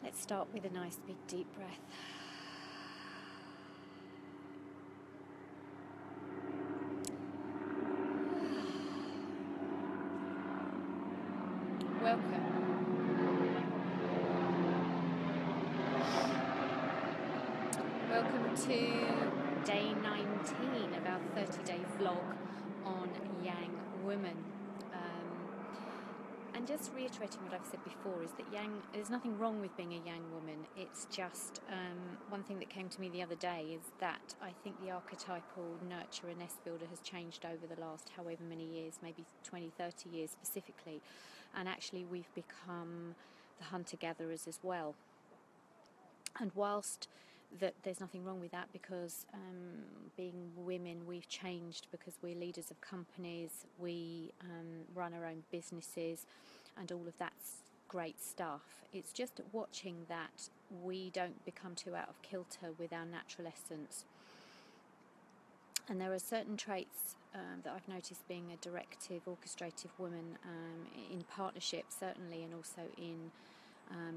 Let's start with a nice big deep breath. Welcome. Welcome to day 19 of our 30-day vlog on Yang women. And just reiterating what I've said before is that there's nothing wrong with being a Yang woman. It's just one thing that came to me the other day is that I think the archetypal nurturer nest builder has changed over the last however many years, maybe 20, 30 years specifically. And actually we've become the hunter-gatherers as well. And whilst there's nothing wrong with that, because being women, we've changed because we're leaders of companies, we run our own businesses, and all of that's great stuff. It's just watching that we don't become too out of kilter with our natural essence. And there are certain traits that I've noticed being a directive, orchestrative woman in partnership, certainly, and also in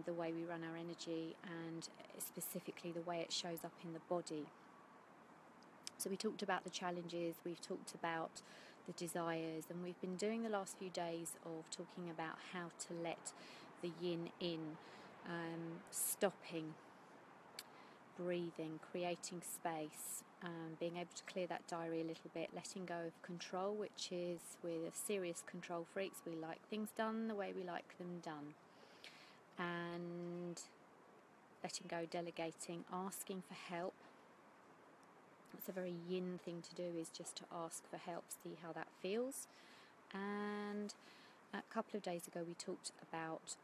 the way we run our energy, and specifically the way it shows up in the body. So we talked about the challenges, we've talked about the desires, and we've been doing the last few days of talking about how to let the yin in, stopping, breathing, creating space, being able to clear that diary a little bit, letting go of control, which is, we're serious control freaks, we like things done the way we like them done. And letting go, delegating, asking for help. It's a very yin thing to do, is just to ask for help, see how that feels. And a couple of days ago we talked about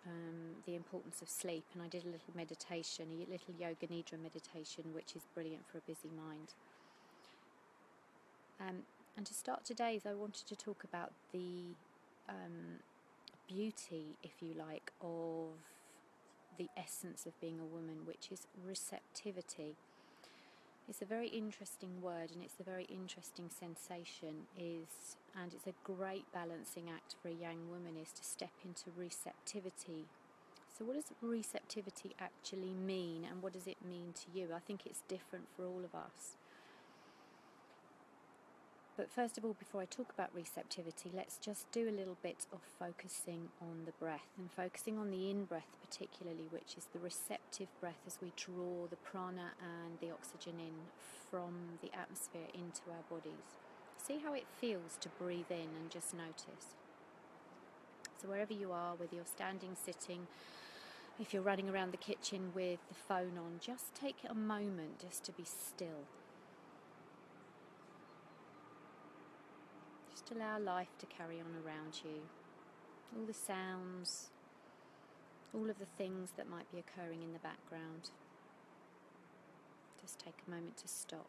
the importance of sleep, and I did a little meditation, a little yoga nidra meditation, which is brilliant for a busy mind. And to start today's, I wanted to talk about the beauty, if you like, of the essence of being a woman, which is receptivity. It's a very interesting word, and it's a very interesting sensation, and it's a great balancing act for a Yang woman, is to step into receptivity. So what does receptivity actually mean, and what does it mean to you? I think it's different for all of us. But first of all, before I talk about receptivity, let's just do a little bit of focusing on the breath, and focusing on the in-breath particularly, which is the receptive breath as we draw the prana and the oxygen in from the atmosphere into our bodies. See how it feels to breathe in, and just notice. So wherever you are, whether you're standing, sitting, if you're running around the kitchen with the phone on, just take a moment just to be still. Just allow life to carry on around you. All the sounds, all of the things that might be occurring in the background. Just take a moment to stop.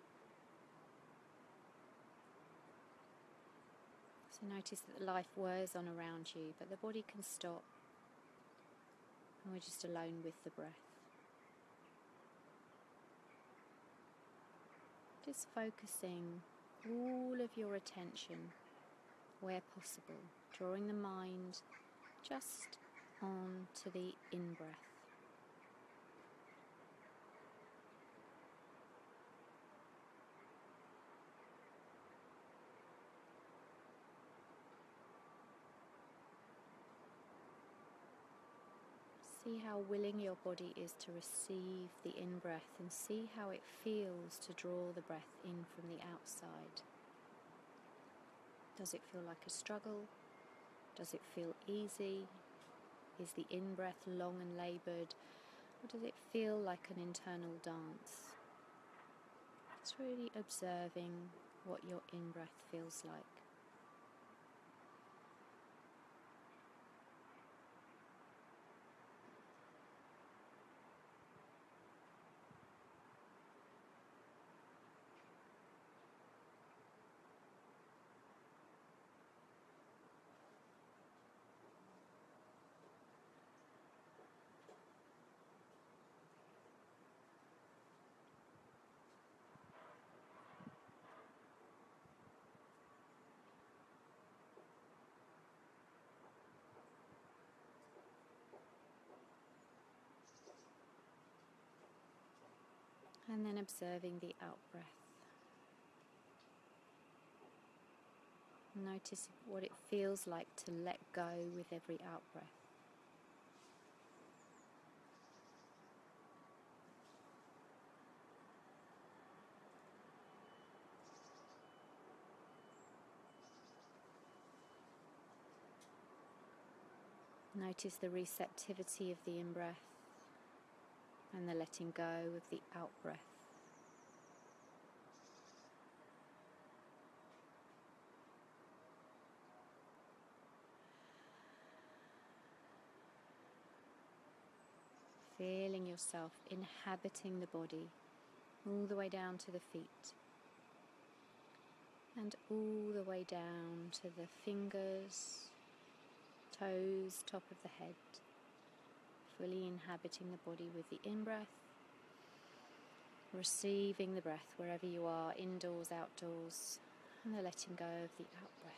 So notice that life whirs on around you, but the body can stop, and we're just alone with the breath. Just focusing all of your attention, where possible, drawing the mind just on to the in-breath. See how willing your body is to receive the in-breath, and see how it feels to draw the breath in from the outside. Does it feel like a struggle? Does it feel easy? Is the in-breath long and laboured? Or does it feel like an internal dance? It's really observing what your in-breath feels like. And then observing the out-breath. Notice what it feels like to let go with every out-breath. Notice the receptivity of the in-breath and the letting go of the out-breath. Feeling yourself inhabiting the body all the way down to the feet and all the way down to the fingers, toes, top of the head. Fully inhabiting the body with the in-breath, receiving the breath wherever you are, indoors, outdoors, and the letting go of the out-breath.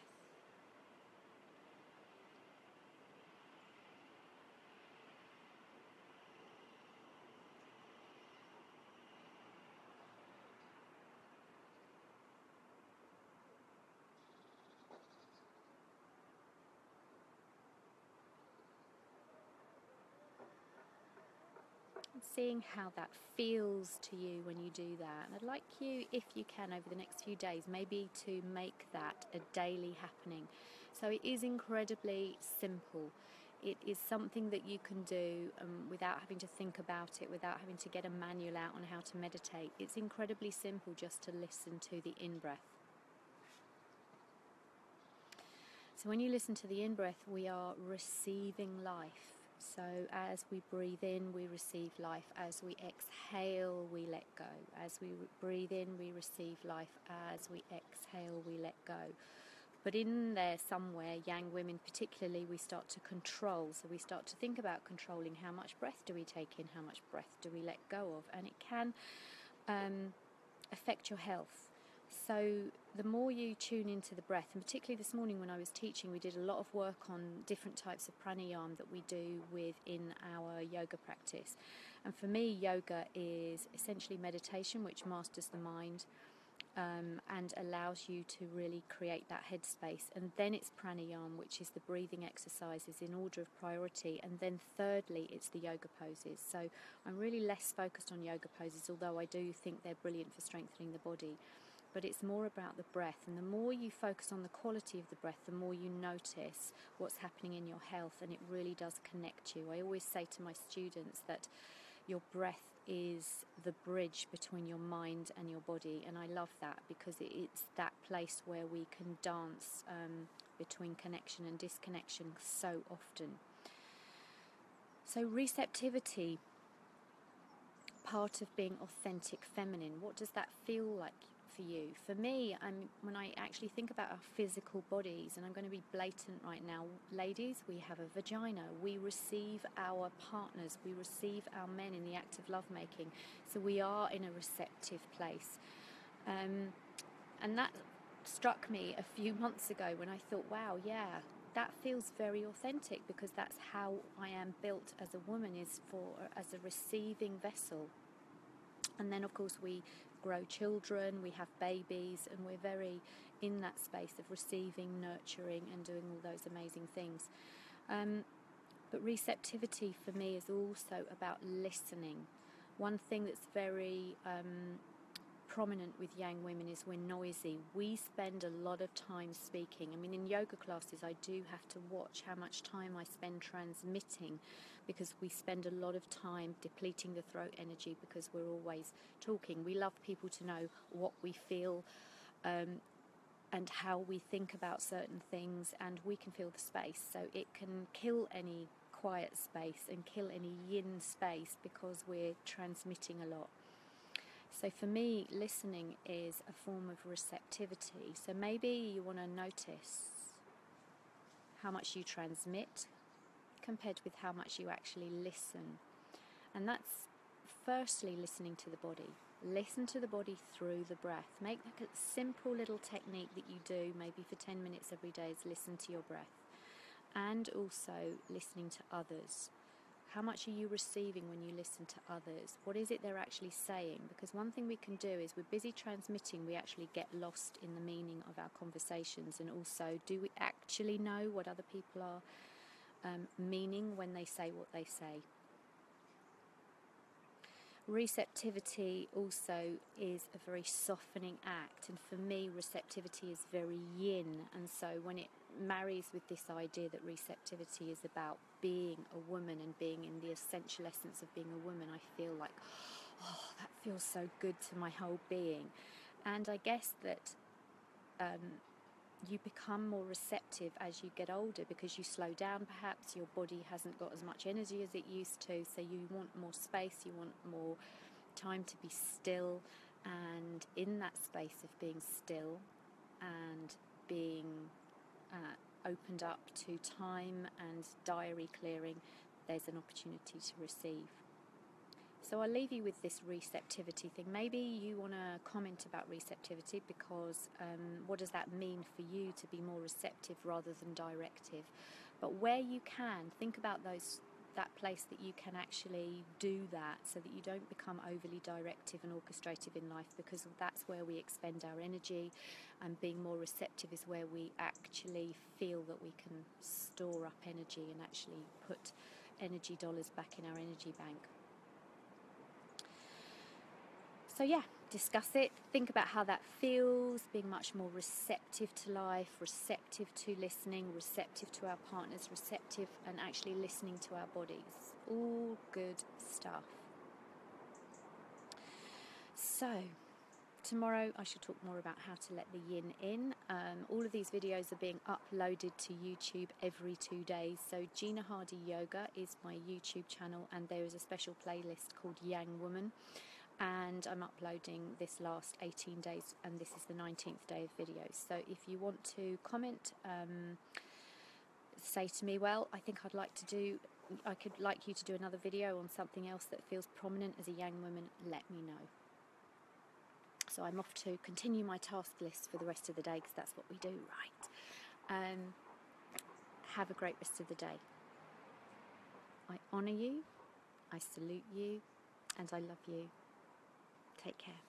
Seeing how that feels to you when you do that. And I'd like you, if you can, over the next few days, maybe to make that a daily happening. So it is incredibly simple. It is something that you can do without having to think about it, without having to get a manual out on how to meditate. It's incredibly simple just to listen to the in-breath. So when you listen to the in-breath, we are receiving life. So as we breathe in, we receive life. As we exhale, we let go. As we breathe in, we receive life. As we exhale, we let go. But in there somewhere, Yang women particularly, we start to control. So we start to think about controlling how much breath do we take in, how much breath do we let go of. And it can affect your health. So the more you tune into the breath, and particularly this morning when I was teaching, we did a lot of work on different types of pranayama that we do within our yoga practice. And for me, yoga is essentially meditation, which masters the mind and allows you to really create that headspace. And then it's pranayama, which is the breathing exercises in order of priority. And then thirdly, it's the yoga poses. So I'm really less focused on yoga poses, although I do think they're brilliant for strengthening the body. But it's more about the breath, and the more you focus on the quality of the breath, the more you notice what's happening in your health, and it really does connect you. I always say to my students that your breath is the bridge between your mind and your body, and I love that because it's that place where we can dance between connection and disconnection so often. So receptivity, part of being authentic feminine, what does that feel like for you? For me, when I actually think about our physical bodies, and I'm going to be blatant right now, ladies, we have a vagina. We receive our partners, we receive our men in the act of lovemaking. So we are in a receptive place. And that struck me a few months ago when I thought, wow, yeah, that feels very authentic, because that's how I am built as a woman, is as a receiving vessel. And then of course we grow children, we have babies, and we're very in that space of receiving, nurturing, and doing all those amazing things. But receptivity for me is also about listening. One thing that's very prominent with Yang women is we're noisy. We spend a lot of time speaking. I mean, in yoga classes, I do have to watch how much time I spend transmitting, because we spend a lot of time depleting the throat energy because we're always talking. We love people to know what we feel and how we think about certain things, and we can feel the space. So it can kill any quiet space and kill any yin space because we're transmitting a lot. So for me, listening is a form of receptivity. So maybe you want to notice how much you transmit compared with how much you actually listen. And that's firstly listening to the body. Listen to the body through the breath. Make that a simple little technique that you do maybe for 10 minutes every day, is listen to your breath. And also listening to others. How much are you receiving when you listen to others? What is it they're actually saying? Because one thing we can do is, we're busy transmitting, we actually get lost in the meaning of our conversations. And also, do we actually know what other people are meaning when they say what they say? Receptivity also is a very softening act, and for me receptivity is very yin, and so when it marries with this idea that receptivity is about being a woman and being in the essential essence of being a woman, I feel like, oh, that feels so good to my whole being. And I guess that you become more receptive as you get older, because you slow down, perhaps your body hasn't got as much energy as it used to, so you want more space, you want more time to be still. And in that space of being still and being opened up to time and diary clearing, there's an opportunity to receive. So I'll leave you with this receptivity thing. Maybe you want to comment about receptivity, because what does that mean for you to be more receptive rather than directive? But where you can, think about that place that you can actually do that, so that you don't become overly directive and orchestrative in life, because that's where we expend our energy, and being more receptive is where we actually feel that we can store up energy and actually put energy dollars back in our energy bank. So yeah, discuss it, think about how that feels, being much more receptive to life, receptive to listening, receptive to our partners, receptive and actually listening to our bodies. All good stuff. So tomorrow I shall talk more about how to let the yin in. All of these videos are being uploaded to YouTube every 2 days. So Gina Hardy Yoga is my YouTube channel, and there is a special playlist called Yang Woman. And I'm uploading this last 18 days, and this is the 19th day of videos. So if you want to comment, say to me, well, I think I could like you to do another video on something else that feels prominent as a Yang woman, let me know. So I'm off to continue my task list for the rest of the day, because that's what we do, right? Have a great rest of the day. I honour you, I salute you, and I love you. Take care.